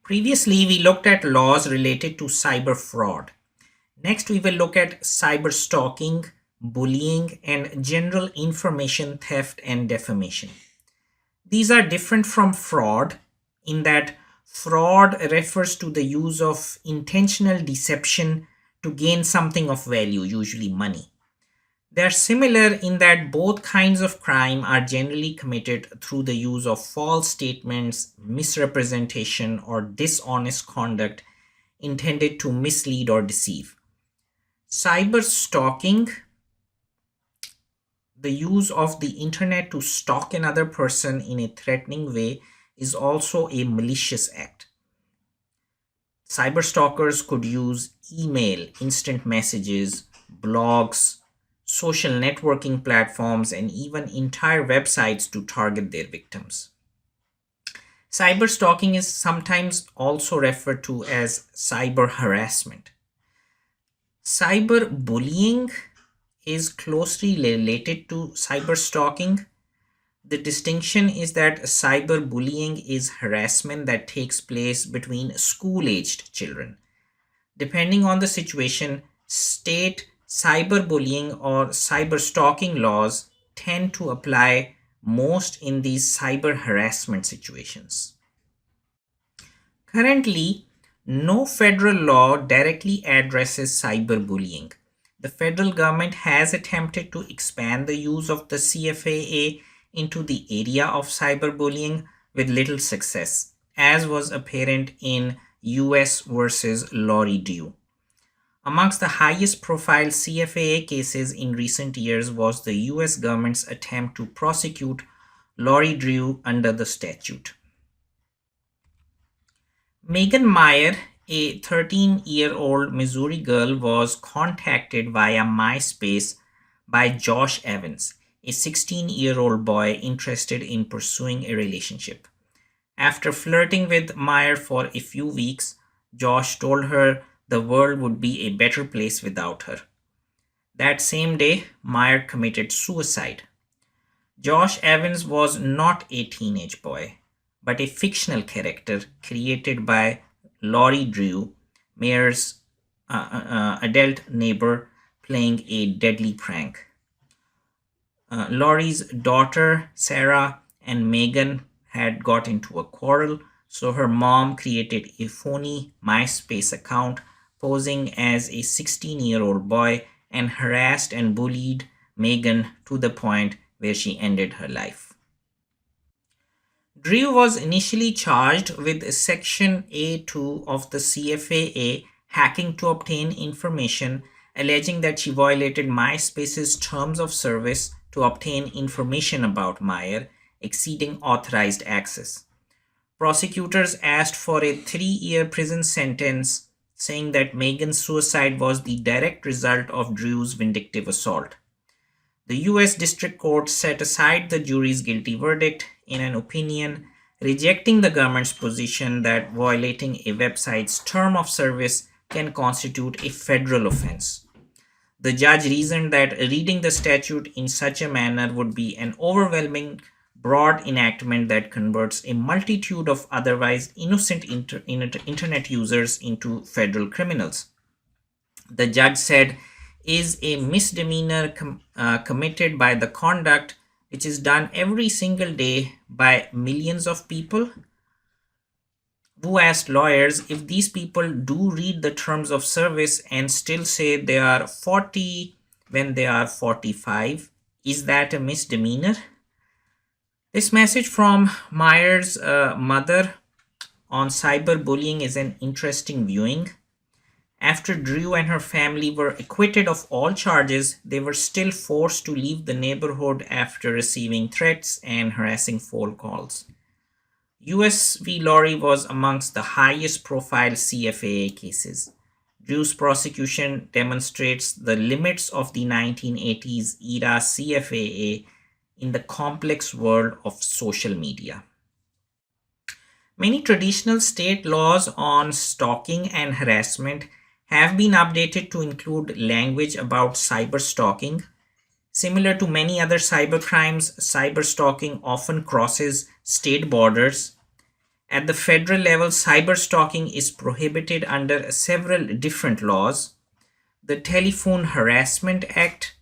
Previously, we looked at laws related to cyber fraud. Next, we will look at cyber stalking, bullying, and general information theft and defamation. These are different from fraud in that fraud refers to the use of intentional deception to gain something of value, usually money. They are similar in that both kinds of crime are generally committed through the use of false statements, misrepresentation, or dishonest conduct intended to mislead or deceive. Cyber stalking, the use of the internet to stalk another person in a threatening way, is also a malicious act. Cyber stalkers could use email, instant messages, blogs, social networking platforms, and even entire websites to target their victims. Cyber stalking is sometimes also referred to as cyber harassment. Cyber bullying is closely related to cyber stalking. The distinction is that cyberbullying is harassment that takes place between school aged children. Depending on the situation, state cyberbullying or cyberstalking laws tend to apply most in these cyber harassment situations. Currently, no federal law directly addresses cyberbullying. The federal government has attempted to expand the use of the CFAA into the area of cyberbullying with little success, as was apparent in US versus Lori Drew. Amongst the highest profile CFAA cases in recent years was the US government's attempt to prosecute Lori Drew under the statute. Megan Meyer, a 13-year-old Missouri girl, was contacted via MySpace by Josh Evans, a 16-year-old boy interested in pursuing a relationship. After flirting with Meyer for a few weeks, Josh told her the world would be a better place without her. That same day, Meyer committed suicide. Josh Evans was not a teenage boy, but a fictional character created by Lori Drew, Meyer's adult neighbor, playing a deadly prank. Lori's daughter, Sarah, and Megan had got into a quarrel, so her mom created a phony MySpace account posing as a 16-year-old boy and harassed and bullied Megan to the point where she ended her life. Drew was initially charged with Section A2 of the CFAA, hacking to obtain information, alleging that she violated MySpace's terms of service to obtain information about Meyer, exceeding authorized access. Prosecutors asked for a 3-year prison sentence, saying that Megan's suicide was the direct result of Drew's vindictive assault. The U.S. District Court set aside the jury's guilty verdict in an opinion rejecting the government's position that violating a website's term of service can constitute a federal offense. The judge reasoned that reading the statute in such a manner would be an overwhelming, broad enactment that converts a multitude of otherwise innocent internet users into federal criminals. The judge said, is a misdemeanor committed by the conduct which is done every single day by millions of people. Who asked lawyers if these people do read the terms of service and still say they are 40 when they are 45. Is that a misdemeanor? This message from Meyer's mother on cyberbullying is an interesting viewing. After Drew and her family were acquitted of all charges, they were still forced to leave the neighborhood after receiving threats and harassing phone calls. US v. Lori was amongst the highest profile CFAA cases. Drew's prosecution demonstrates the limits of the 1980s era CFAA in the complex world of social media. Many traditional state laws on stalking and harassment have been updated to include language about cyber stalking. Similar to many other cyber crimes, cyber stalking often crosses state borders. At the federal level, cyberstalking is prohibited under several different laws. The Telephone Harassment Act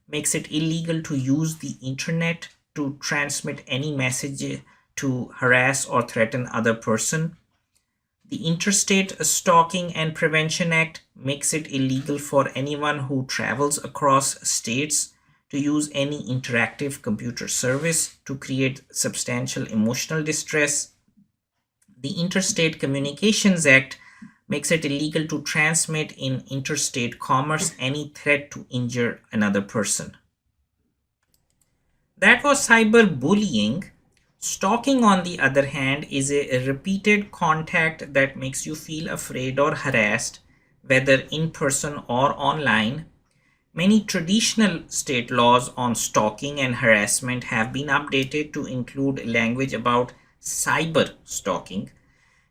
makes it illegal to use the internet to transmit any message to harass or threaten other person. The Interstate Stalking and Prevention Act makes it illegal for anyone who travels across states to use any interactive computer service to create substantial emotional distress. The Interstate Communications Act makes it illegal to transmit in interstate commerce any threat to injure another person. That was cyberbullying. Stalking, on the other hand, is a repeated contact that makes you feel afraid or harassed, whether in person or online. Many traditional state laws on stalking and harassment have been updated to include language about cyber stalking.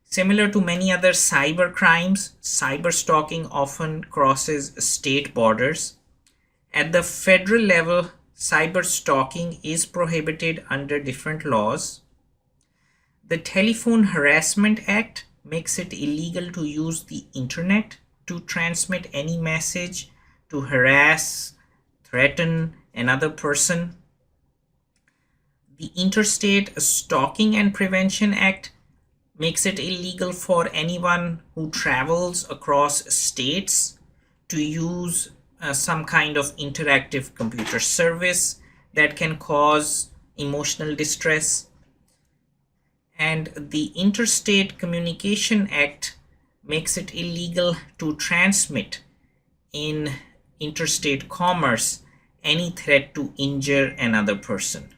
Similar to many other cyber crimes, cyber stalking often crosses state borders. At the federal level, cyber stalking is prohibited under different laws. The Telephone Harassment Act makes it illegal to use the internet to transmit any message to harass, threaten another person. The Interstate Stalking and Prevention Act makes it illegal for anyone who travels across states to use some kind of interactive computer service that can cause emotional distress. And the Interstate Communication Act makes it illegal to transmit in interstate commerce any threat to injure another person.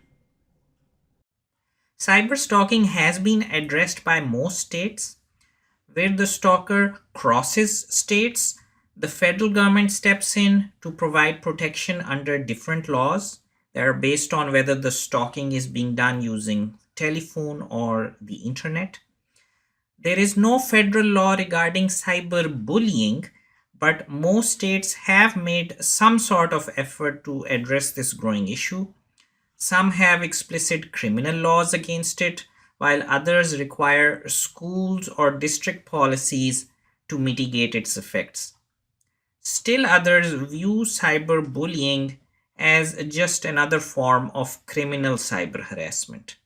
Cyberstalking has been addressed by most states. Where the stalker crosses states, the federal government steps in to provide protection under different laws that are based on whether the stalking is being done using telephone or the internet. There is no federal law regarding cyberbullying, but most states have made some sort of effort to address this growing issue. Some have explicit criminal laws against it, while others require schools or district policies to mitigate its effects. Still, others view cyberbullying as just another form of criminal cyber harassment.